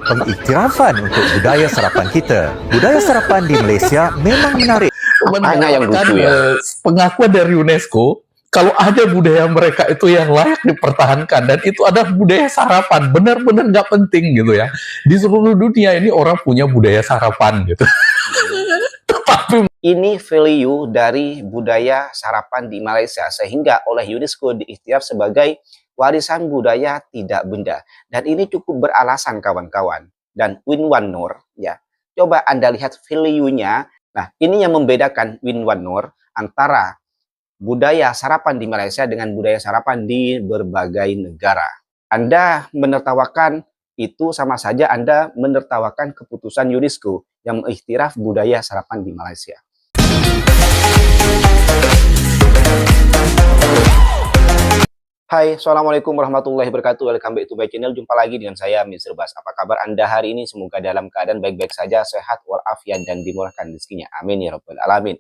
Pengiktirafan untuk budaya sarapan kita. Budaya sarapan di Malaysia memang menarik. Apanya yang lucu ya? Pengakuan dari UNESCO, kalau ada budaya mereka itu yang layak dipertahankan, dan itu ada budaya sarapan, benar-benar nggak penting gitu ya. Di seluruh dunia ini orang punya budaya sarapan gitu. Tapi ini value dari budaya sarapan di Malaysia, sehingga oleh UNESCO diiktiraf sebagai warisan budaya tidak benda. Dan ini cukup beralasan kawan-kawan. Dan Win Wan Nur, ya, coba Anda lihat value-nya. Nah, ini yang membedakan Win Wan Nur antara budaya sarapan di Malaysia dengan budaya sarapan di berbagai negara. Anda menertawakan itu sama saja Anda menertawakan keputusan UNESCO yang mengiktiraf budaya sarapan di Malaysia. Hai, Assalamualaikum warahmatullahi wabarakatuh. Welcome back to my channel. Jumpa lagi dengan saya, Mr. Bas. Apa kabar Anda hari ini? Semoga dalam keadaan baik-baik saja, sehat walafiat, dan dimurahkan rezekinya. Amin ya rabbal alamin.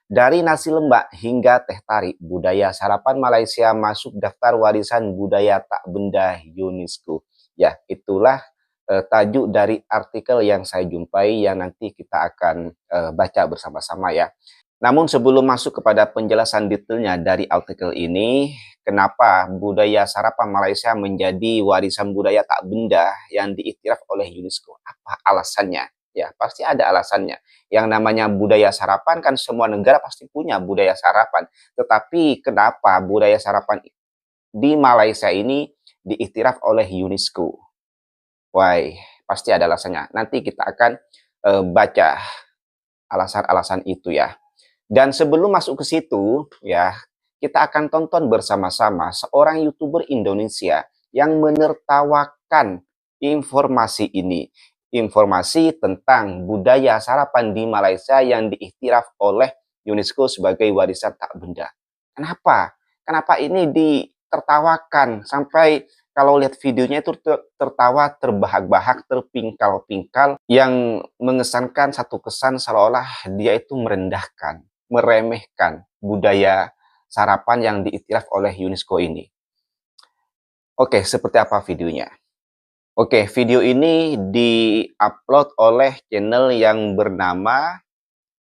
Dari nasi lembak hingga teh tarik, budaya sarapan Malaysia masuk daftar warisan budaya tak benda UNESCO. Ya, itulah tajuk dari artikel yang saya jumpai yang nanti kita akan baca bersama-sama ya. Namun sebelum masuk kepada penjelasan detailnya dari artikel ini, kenapa budaya sarapan Malaysia menjadi warisan budaya tak benda yang diiktiraf oleh UNESCO? Apa alasannya? Ya, pasti ada alasannya. Yang namanya budaya sarapan kan semua negara pasti punya budaya sarapan. Tetapi kenapa budaya sarapan di Malaysia ini diiktiraf oleh UNESCO? Wah, pasti ada alasannya. Nanti kita akan baca alasan-alasan itu ya. Dan sebelum masuk ke situ, ya, kita akan tonton bersama-sama seorang YouTuber Indonesia yang menertawakan informasi ini. Informasi tentang budaya sarapan di Malaysia yang diiktiraf oleh UNESCO sebagai warisan tak benda. Kenapa? Kenapa ini ditertawakan? Sampai kalau lihat videonya itu tertawa terbahak-bahak, terpingkal-pingkal, yang mengesankan satu kesan seolah-olah dia itu merendahkan, meremehkan budaya sarapan yang diiktiraf oleh UNESCO ini. Oke, seperti apa videonya? Oke, video ini di-upload oleh channel yang bernama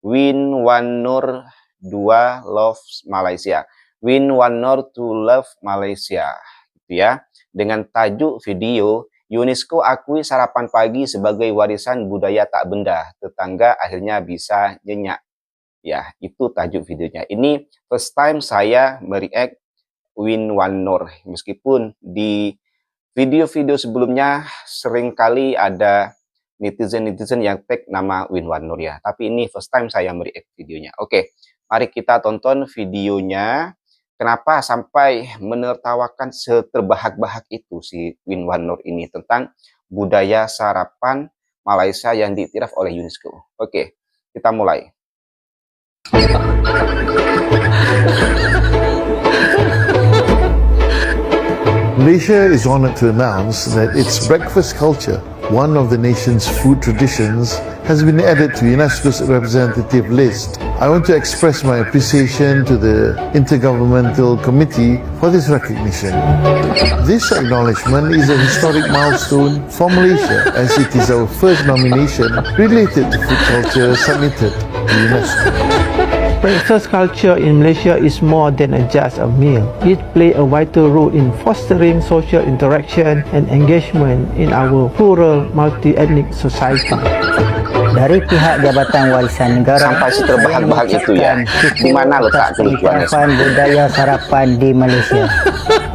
Win Wan Nur 2 Loves Malaysia. Win Wan Nur 2 Love Malaysia, gitu ya. Dengan tajuk video, UNESCO akui sarapan pagi sebagai warisan budaya tak benda. Tetangga akhirnya bisa nyenyak. Ya, itu tajuk videonya. Ini first time saya mereact Win Wan Nur. Meskipun di video-video sebelumnya seringkali ada netizen-netizen yang tag nama Win Wan Nur ya. Tapi ini first time saya mereact videonya. Oke, mari kita tonton videonya. Kenapa sampai menertawakan seterbahak-bahak itu si Win Wan Nur ini tentang budaya sarapan Malaysia yang diiktiraf oleh UNESCO. Oke, kita mulai. Malaysia is honored to announce that its breakfast culture, one of the nation's food traditions, has been added to UNESCO's representative list. I want to express my appreciation to the Intergovernmental Committee for this recognition. This acknowledgement is a historic milestone for Malaysia, as it is our first nomination related to food culture submitted to UNESCO. Breakfast culture in Malaysia is more than just a meal. It plays a vital role in fostering social interaction and engagement in our plural multi-ethnic society. Dari pihak Jabatan Warisan Negara Sampai seterbahak-bahak itu ya. Di mana letak kelucuannya? Budaya sarapan di Malaysia.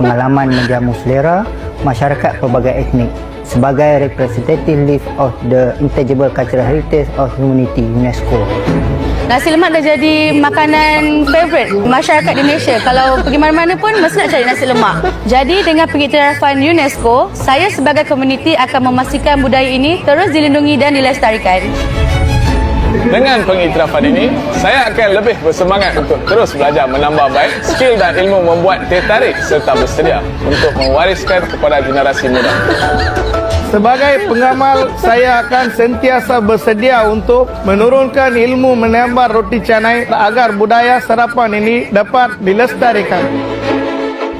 Pengalaman menjamu selera masyarakat pelbagai etnik sebagai representative list of the intangible cultural heritage of humanity UNESCO. Nasi lemak dah jadi makanan favourite masyarakat di Malaysia. Kalau pergi mana-mana pun mesti nak cari nasi lemak. Jadi dengan pengiktirafan UNESCO, saya sebagai komuniti akan memastikan budaya ini terus dilindungi dan dilestarikan. dengan pengiktirafan ini, saya akan lebih bersemangat untuk terus belajar menambah baik skill dan ilmu membuat teh tarik serta bersedia untuk mewariskan kepada generasi muda. Sebagai pengamal, saya akan sentiasa bersedia untuk menurunkan ilmu menambah roti canai agar budaya sarapan ini dapat dilestarikan.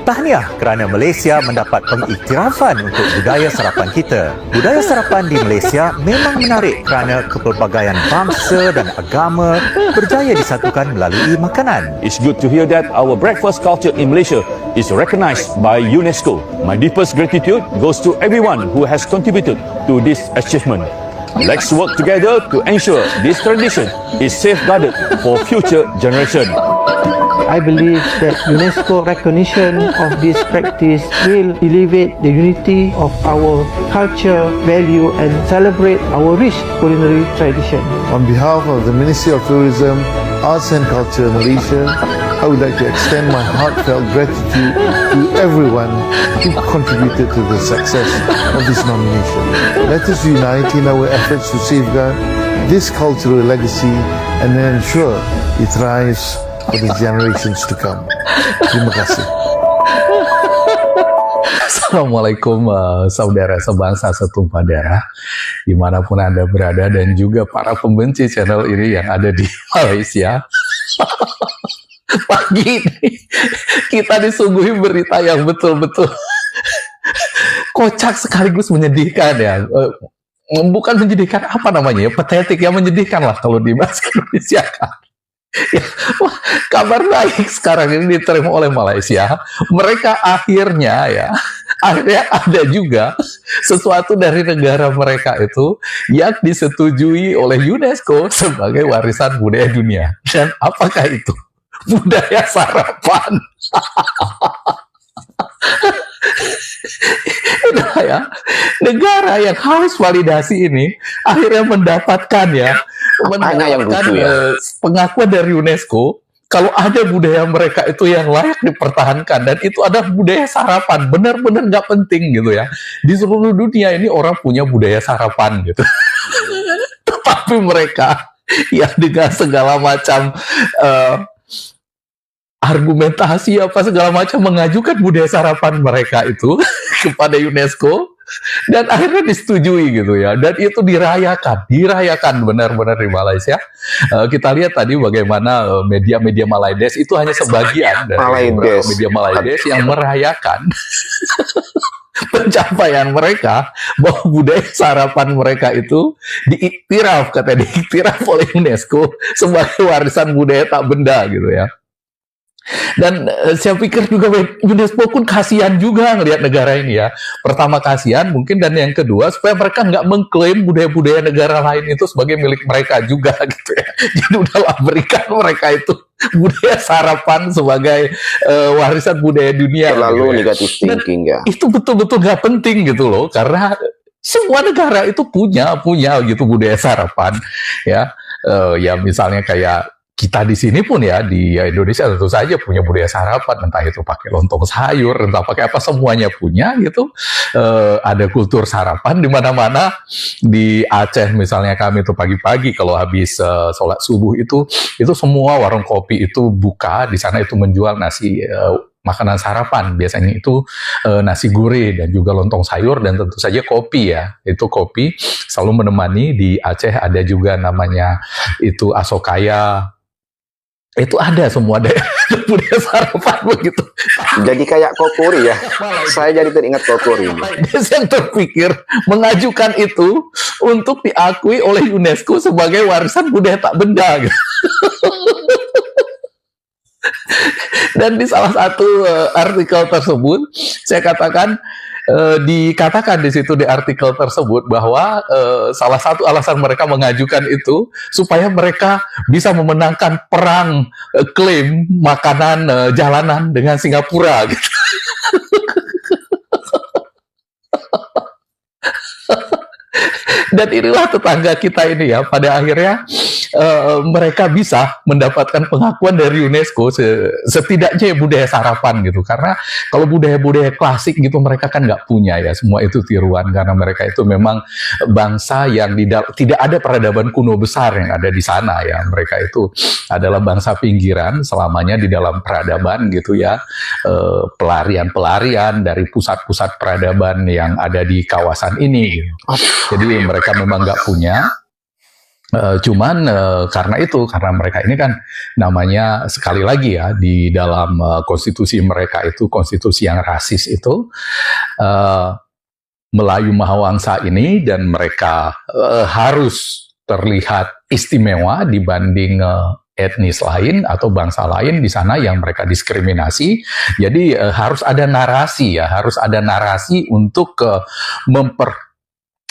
Tahniah kerana Malaysia mendapat pengiktirafan untuk budaya sarapan kita. Budaya sarapan di Malaysia memang menarik kerana kepelbagaian bangsa dan agama berjaya disatukan melalui makanan. It's good to hear that our breakfast culture in Malaysia is recognized by UNESCO. My deepest gratitude goes to everyone who has contributed to this achievement. Let's work together to ensure this tradition is safeguarded for future generations. I believe that UNESCO recognition of this practice will elevate the unity of our culture, value and celebrate our rich culinary tradition. On behalf of the Ministry of Tourism, Arts and Culture Malaysia, I would like to extend my heartfelt gratitude to everyone who contributed to the success of this nomination. Let us unite in our efforts to safeguard this cultural legacy and ensure it thrives for the generations to come. Terima kasih. Assalamualaikum saudara sebangsa setumpah darah dimanapun Anda berada dan juga para pembenci channel ini yang ada di Malaysia. Pagi ini kita disuguhi berita yang betul-betul kocak sekaligus menyedihkan ya. Bukan menyedihkan, apa namanya ya, patetik, yang menyedihkan lah kalau di bahasa Indonesia kan. Ya, wah, kabar baik sekarang ini diterima oleh Malaysia. Mereka akhirnya ada juga sesuatu dari negara mereka itu yang disetujui oleh UNESCO sebagai warisan budaya dunia. Dan apakah itu? Budaya sarapan. Nah, ya, negara yang harus validasi ini akhirnya mendapatkan pengakuan dari UNESCO kalau ada budaya mereka itu yang layak dipertahankan, dan itu ada budaya sarapan, benar-benar nggak penting gitu ya. Di seluruh dunia ini orang punya budaya sarapan gitu. Tetapi mereka yang dengan segala macam argumentasi apa segala macam mengajukan budaya sarapan mereka itu kepada UNESCO dan akhirnya disetujui gitu ya, dan itu dirayakan benar-benar di Malaysia. Kita lihat tadi bagaimana media-media Malaides itu hanya sebagian dari media Malaides yang merayakan pencapaian mereka bahwa budaya sarapan mereka itu diiktiraf oleh UNESCO sebagai warisan budaya tak benda gitu ya. Dan saya pikir juga UNESCO pun kasihan juga ngelihat negara ini ya. Pertama kasihan mungkin, dan yang kedua supaya mereka nggak mengklaim budaya-budaya negara lain itu sebagai milik mereka juga gitu ya. Jadi udahlah, berikan mereka itu budaya sarapan sebagai warisan budaya dunia. Terlalu gitu ya. negatif thinking ya. Itu betul-betul nggak penting gitu loh, karena semua negara itu punya gitu budaya sarapan ya. Ya misalnya kayak kita di sini pun ya, di Indonesia tentu saja punya budaya sarapan, entah itu pakai lontong sayur, entah pakai apa, semuanya punya gitu. Ada kultur sarapan di mana-mana. Di Aceh misalnya kami tuh pagi-pagi kalau habis sholat subuh itu semua warung kopi itu buka, di sana itu menjual nasi makanan sarapan, biasanya itu nasi gurih dan juga lontong sayur dan tentu saja kopi ya. Itu kopi selalu menemani. Di Aceh ada juga namanya itu asokaya. Itu ada semua budaya sarapan begitu. Jadi kayak kokori ya. Saya jadi teringat kokori. Yang terpikir mengajukan itu untuk diakui oleh UNESCO sebagai warisan budaya tak benda gitu. Dan di salah satu artikel tersebut saya katakan, dikatakan di situ di artikel tersebut bahwa salah satu alasan mereka mengajukan itu supaya mereka bisa memenangkan perang klaim makanan jalanan dengan Singapura gitu. Dan inilah tetangga kita ini ya, pada akhirnya mereka bisa mendapatkan pengakuan dari UNESCO setidaknya budaya sarapan gitu. Karena kalau budaya-budaya klasik gitu mereka kan nggak punya ya, semua itu tiruan, karena mereka itu memang bangsa yang tidak ada peradaban kuno besar yang ada di sana ya. Mereka itu adalah bangsa pinggiran selamanya di dalam peradaban gitu ya, pelarian-pelarian dari pusat-pusat peradaban yang ada di kawasan ini gitu. Jadi mereka memang nggak punya Karena mereka ini kan namanya sekali lagi ya di dalam konstitusi mereka itu konstitusi yang rasis itu, Melayu Mahawangsa ini, dan mereka harus terlihat istimewa dibanding etnis lain atau bangsa lain di sana yang mereka diskriminasi. Jadi harus ada narasi untuk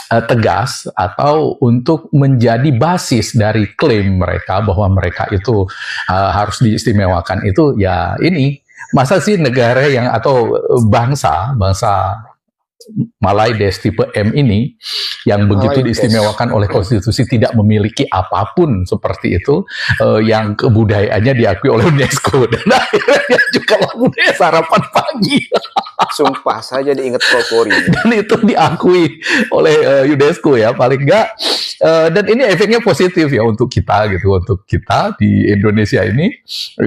tegas atau untuk menjadi basis dari klaim mereka bahwa mereka itu harus diistimewakan. Itu ya, ini masa sih negara yang atau bangsa Malaides tipe M ini yang begitu diistimewakan oleh konstitusi tidak memiliki apapun seperti itu, yang kebudayaannya diakui oleh UNESCO, dan akhirnya juga budaya sarapan pagi. Sumpah, saya jadi ingat kokori. Dan itu diakui oleh UNESCO ya, paling enggak. Dan ini efeknya positif ya untuk kita gitu, untuk kita di Indonesia ini,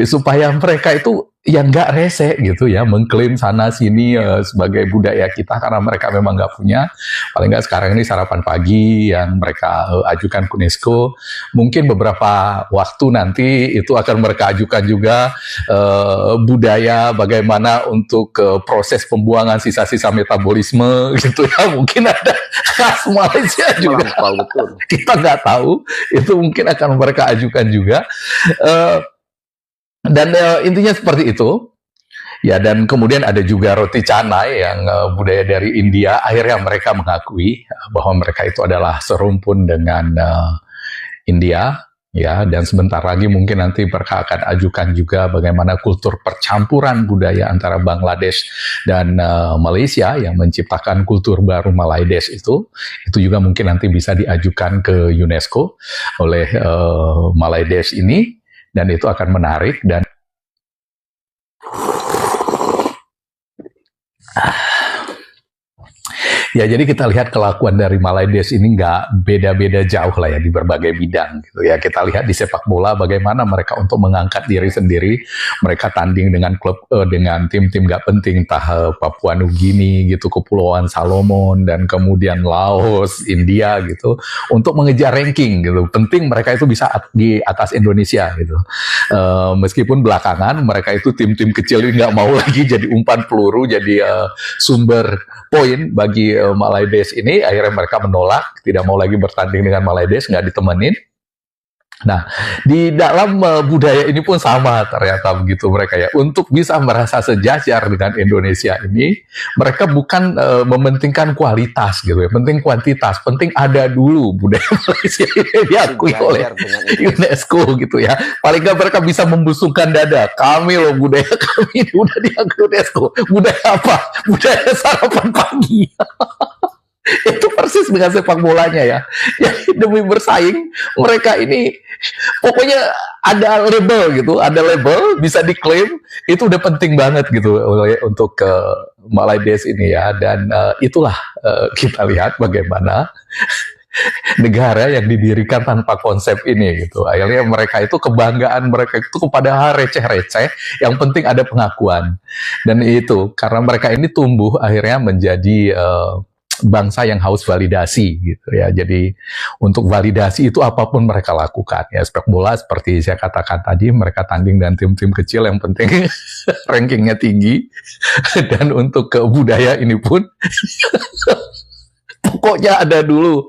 supaya mereka itu yang nggak rese gitu ya, mengklaim sana sini sebagai budaya kita, karena mereka memang nggak punya. Paling nggak sekarang ini sarapan pagi yang mereka ajukan ke UNESCO, mungkin beberapa waktu nanti itu akan mereka ajukan juga budaya bagaimana untuk proses pembuangan sisa-sisa metabolisme gitu ya, mungkin ada khas Malaysia juga. Betul. Kita nggak tahu, itu mungkin akan mereka ajukan juga. Dan intinya seperti itu. Ya, dan kemudian ada juga roti canai yang budaya dari India. Akhirnya mereka mengakui bahwa mereka itu adalah serumpun dengan India. Ya, dan sebentar lagi mungkin nanti mereka akan ajukan juga bagaimana kultur percampuran budaya antara Bangladesh dan Malaysia yang menciptakan kultur baru Malaides itu juga mungkin nanti bisa diajukan ke UNESCO oleh Malaides ini. Dan itu akan menarik. Dan ya, jadi kita lihat kelakuan dari Malaides ini nggak beda-beda jauh lah ya di berbagai bidang gitu ya. Kita lihat di sepak bola bagaimana mereka untuk mengangkat diri sendiri, mereka tanding dengan klub dengan tim-tim nggak penting, entah Papua Nugini gitu, Kepulauan Salomon, dan kemudian Laos, India gitu, untuk mengejar ranking gitu. Penting mereka itu bisa di atas Indonesia gitu. Meskipun belakangan mereka itu tim-tim kecil ini nggak mau lagi jadi umpan peluru, jadi sumber poin bagi Malaides ini. Akhirnya mereka menolak, tidak mau lagi bertanding dengan Malaides, nggak ditemenin. Nah, di dalam budaya ini pun sama ternyata begitu mereka ya. Untuk bisa merasa sejajar dengan Indonesia ini, mereka bukan mementingkan kualitas gitu ya, penting kuantitas, penting ada dulu budaya Malaysia ini diakui oleh UNESCO gitu ya. Paling nggak mereka bisa membusungkan dada, kami loh budaya kami ini udah diakui UNESCO. Budaya apa? Budaya sarapan pagi. Itu persis dengan sepak bolanya ya. Jadi demi bersaing, mereka ini pokoknya ada label gitu, ada label bisa diklaim, itu udah penting banget gitu untuk Malaides ini ya. Dan itulah kita lihat bagaimana negara yang didirikan tanpa konsep ini gitu. Akhirnya mereka itu, kebanggaan mereka itu kepada hal receh-receh, yang penting ada pengakuan. Dan itu karena mereka ini tumbuh akhirnya menjadi bangsa yang haus validasi gitu ya. Jadi untuk validasi itu apapun mereka lakukan ya. Sepak bola seperti saya katakan tadi, mereka tanding dengan tim-tim kecil, yang penting rankingnya tinggi. Dan untuk budaya ini pun pokoknya ada dulu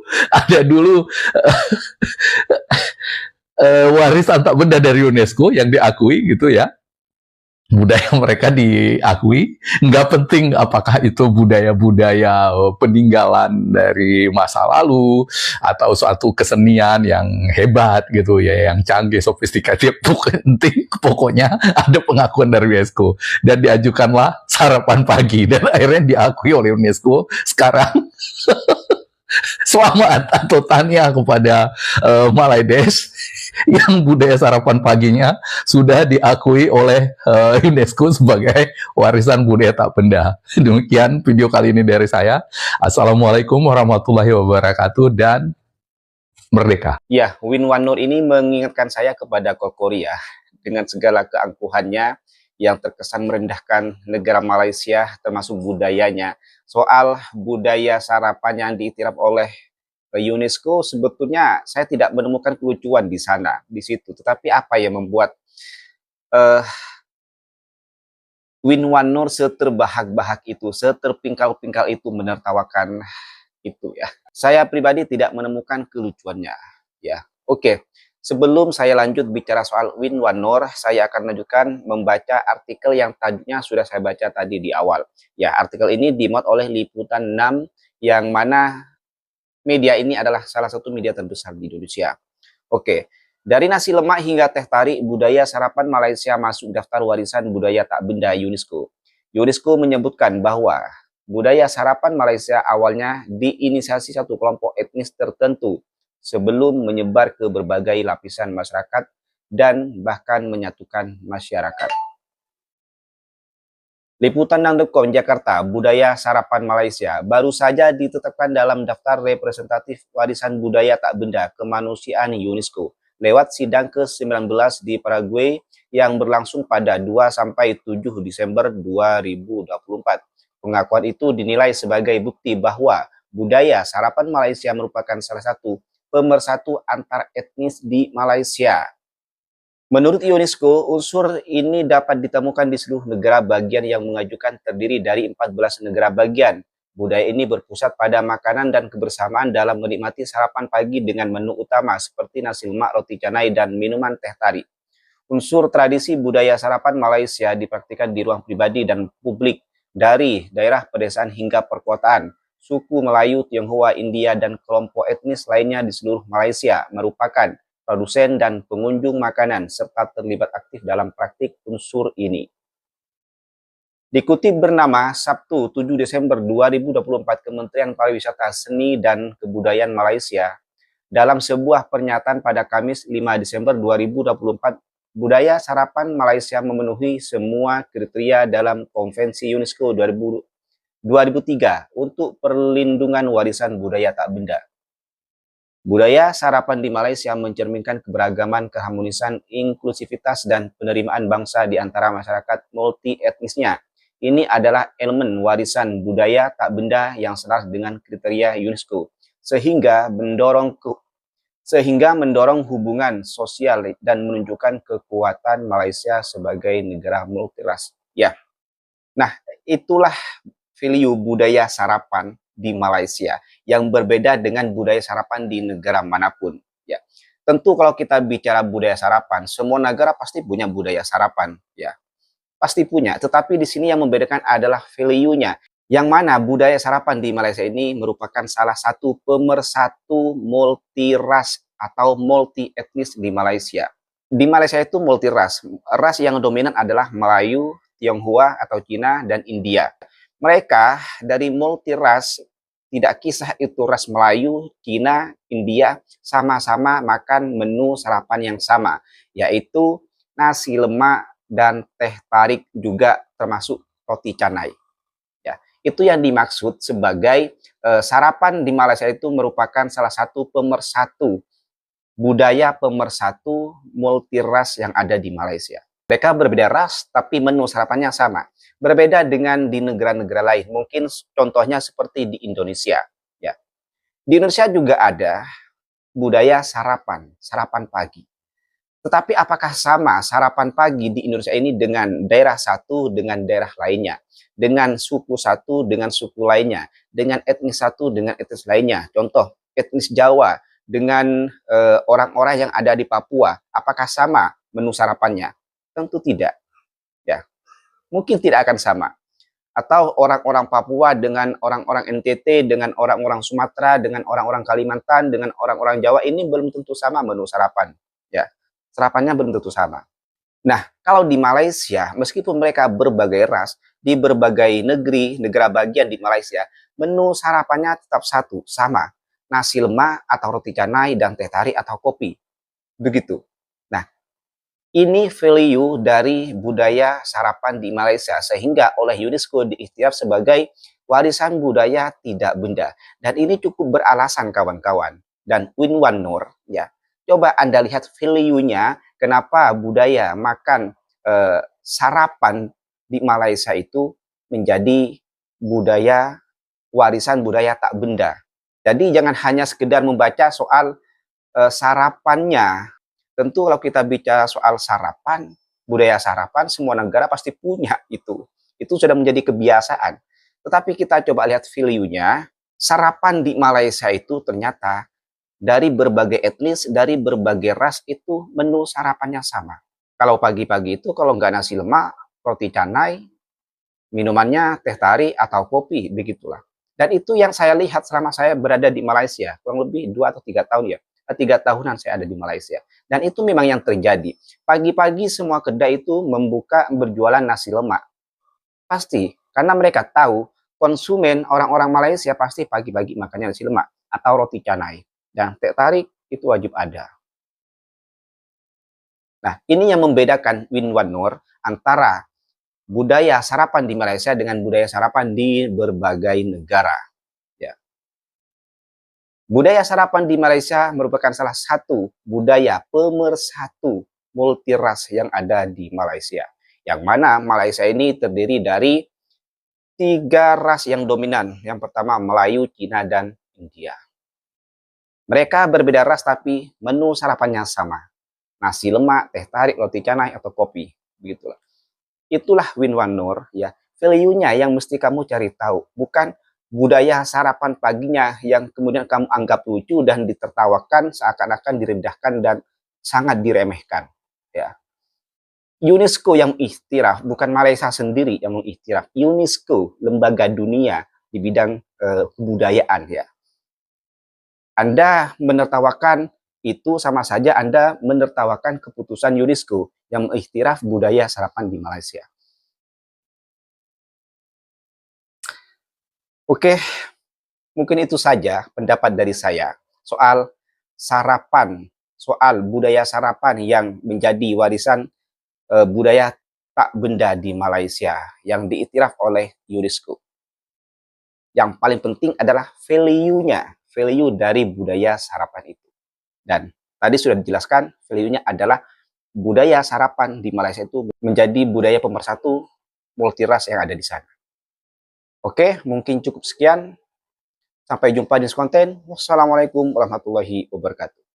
warisan tak benda dari UNESCO yang diakui gitu ya. Budaya mereka diakui, nggak penting apakah itu budaya-budaya peninggalan dari masa lalu atau suatu kesenian yang hebat gitu ya, yang canggih, sofistikatif, penting pokoknya ada pengakuan dari UNESCO. Dan diajukanlah sarapan pagi, dan akhirnya diakui oleh UNESCO sekarang. Selamat atau tanya kepada Malaides yang budaya sarapan paginya sudah diakui oleh UNESCO sebagai warisan budaya tak benda. Demikian video kali ini dari saya. Assalamualaikum warahmatullahi wabarakatuh, dan merdeka. Ya, Win Wan Nur ini mengingatkan saya kepada kokori ya, dengan segala keangkuhannya yang terkesan merendahkan negara Malaysia termasuk budayanya. Soal budaya sarapan yang diiktiraf oleh UNESCO, sebetulnya saya tidak menemukan kelucuan di sana, di situ. Tetapi apa yang membuat Win One Nur seterbahak-bahak itu, seterpingkal-pingkal itu menertawakan itu ya. Saya pribadi tidak menemukan kelucuannya ya. Oke. Sebelum saya lanjut bicara soal Win One Nur, saya akan lanjutkan membaca artikel yang tajuknya sudah saya baca tadi di awal. Ya, artikel ini dimuat oleh Liputan 6 yang mana media ini adalah salah satu media terbesar di Indonesia. Oke. Dari nasi lemak hingga teh tarik, budaya sarapan Malaysia masuk daftar warisan budaya tak benda UNESCO. UNESCO menyebutkan bahwa budaya sarapan Malaysia awalnya diinisiasi satu kelompok etnis tertentu sebelum menyebar ke berbagai lapisan masyarakat dan bahkan menyatukan masyarakat. Liputan6.com Jakarta, budaya sarapan Malaysia baru saja ditetapkan dalam daftar representatif warisan budaya tak benda kemanusiaan UNESCO lewat sidang ke-19 di Paraguay yang berlangsung pada 2-7 Desember 2024. Pengakuan itu dinilai sebagai bukti bahwa budaya sarapan Malaysia merupakan salah satu pemersatu antar etnis di Malaysia. Menurut UNESCO, unsur ini dapat ditemukan di seluruh negara bagian yang mengajukan terdiri dari 14 negara bagian. Budaya ini berpusat pada makanan dan kebersamaan dalam menikmati sarapan pagi dengan menu utama seperti nasi lemak, roti canai, dan minuman teh tarik. Unsur tradisi budaya sarapan Malaysia dipraktikkan di ruang pribadi dan publik dari daerah pedesaan hingga perkotaan. Suku Melayu, Tionghoa, India, dan kelompok etnis lainnya di seluruh Malaysia merupakan produsen dan pengunjung makanan serta terlibat aktif dalam praktik unsur ini. Dikutip bernama Sabtu 7 Desember 2024 Kementerian Pariwisata, Seni dan Kebudayaan Malaysia dalam sebuah pernyataan pada Kamis 5 Desember 2024, budaya sarapan Malaysia memenuhi semua kriteria dalam Konvensi UNESCO 2003 untuk perlindungan warisan budaya tak benda. Budaya sarapan di Malaysia mencerminkan keberagaman, keharmonisan, inklusivitas, dan penerimaan bangsa di antara masyarakat multi-etnisnya. Ini adalah elemen warisan budaya tak benda yang selaras dengan kriteria UNESCO, sehingga mendorong hubungan sosial dan menunjukkan kekuatan Malaysia sebagai negara multiras. Ya, nah itulah value budaya sarapan di Malaysia yang berbeda dengan budaya sarapan di negara manapun. Ya, tentu kalau kita bicara budaya sarapan, semua negara pasti punya budaya sarapan. Ya, pasti punya. Tetapi di sini yang membedakan adalah value-nya. Yang mana budaya sarapan di Malaysia ini merupakan salah satu pemersatu multiras atau multi etnis di Malaysia. Di Malaysia itu multiras. Ras yang dominan adalah Melayu, Tionghoa atau Cina, dan India. Mereka dari multiras, tidak kisah itu ras Melayu, Cina, India, sama-sama makan menu sarapan yang sama, yaitu nasi lemak dan teh tarik, juga termasuk roti canai. Ya, itu yang dimaksud sebagai sarapan di Malaysia itu merupakan salah satu pemersatu budaya pemersatu multiras yang ada di Malaysia. Mereka berbeda ras, tapi menu sarapannya sama. Berbeda dengan di negara-negara lain. Mungkin contohnya seperti di Indonesia. Ya, di Indonesia juga ada budaya sarapan pagi. Tetapi apakah sama sarapan pagi di Indonesia ini dengan daerah satu dengan daerah lainnya? Dengan suku satu dengan suku lainnya? Dengan etnis satu dengan etnis lainnya? Contoh, etnis Jawa dengan orang-orang yang ada di Papua. Apakah sama menu sarapannya? Tentu tidak. Ya, mungkin tidak akan sama. Atau orang-orang Papua dengan orang-orang NTT, dengan orang-orang Sumatera, dengan orang-orang Kalimantan, dengan orang-orang Jawa, ini belum tentu sama menu sarapan. Ya, sarapannya belum tentu sama. Nah, kalau di Malaysia, meskipun mereka berbagai ras, di berbagai negeri, negara bagian di Malaysia, menu sarapannya tetap satu, sama. Nasi lemak atau roti canai dan teh tarik atau kopi. Begitu. Nah, ini value dari budaya sarapan di Malaysia sehingga oleh UNESCO diikhtiar sebagai warisan budaya tidak benda. Dan ini cukup beralasan kawan-kawan. Dan Win One Nur, ya, coba Anda lihat value-nya kenapa budaya makan sarapan di Malaysia itu menjadi budaya warisan budaya tak benda. Jadi jangan hanya sekedar membaca soal sarapannya. Tentu kalau kita bicara soal sarapan, budaya sarapan, semua negara pasti punya itu. Itu sudah menjadi kebiasaan. Tetapi kita coba lihat value-nya, sarapan di Malaysia itu ternyata dari berbagai etnis, dari berbagai ras itu menu sarapannya sama. Kalau pagi-pagi itu kalau nggak nasi lemak, roti canai, minumannya teh tarik atau kopi, begitulah. Dan itu yang saya lihat selama saya berada di Malaysia, kurang lebih 2 atau 3 tahun ya. 3 tahunan saya ada di Malaysia. Dan itu memang yang terjadi. Pagi-pagi semua kedai itu membuka berjualan nasi lemak. Pasti, karena mereka tahu konsumen orang-orang Malaysia pasti pagi-pagi makannya nasi lemak atau roti canai. Dan teh tarik itu wajib ada. Nah, ini yang membedakan Win Wan Nur antara budaya sarapan di Malaysia dengan budaya sarapan di berbagai negara. Ya. Budaya sarapan di Malaysia merupakan salah satu budaya pemersatu multiras yang ada di Malaysia. Yang mana Malaysia ini terdiri dari 3 ras yang dominan. Yang pertama Melayu, Cina, dan India. Mereka berbeda ras tapi menu sarapannya sama. Nasi lemak, teh tarik, roti canai, atau kopi. Begitulah. Itulah Win Wan Nur, ya. Value-nya yang mesti kamu cari tahu. Bukan budaya sarapan paginya yang kemudian kamu anggap lucu dan ditertawakan seakan-akan direndahkan dan sangat diremehkan. Ya. UNESCO yang mengiktiraf, bukan Malaysia sendiri yang mengiktiraf. UNESCO, lembaga dunia di bidang kebudayaan, ya. Anda menertawakan itu sama saja Anda menertawakan keputusan UNESCO yang mengiktiraf budaya sarapan di Malaysia. Oke, mungkin itu saja pendapat dari saya soal sarapan, soal budaya sarapan yang menjadi warisan budaya tak benda di Malaysia yang diiktiraf oleh UNESCO. Yang paling penting adalah value-nya, value dari budaya sarapan itu. Dan tadi sudah dijelaskan, value-nya adalah budaya sarapan di Malaysia itu menjadi budaya pemersatu multiras yang ada di sana. Oke, mungkin cukup sekian. Sampai jumpa di next konten. Wassalamualaikum warahmatullahi wabarakatuh.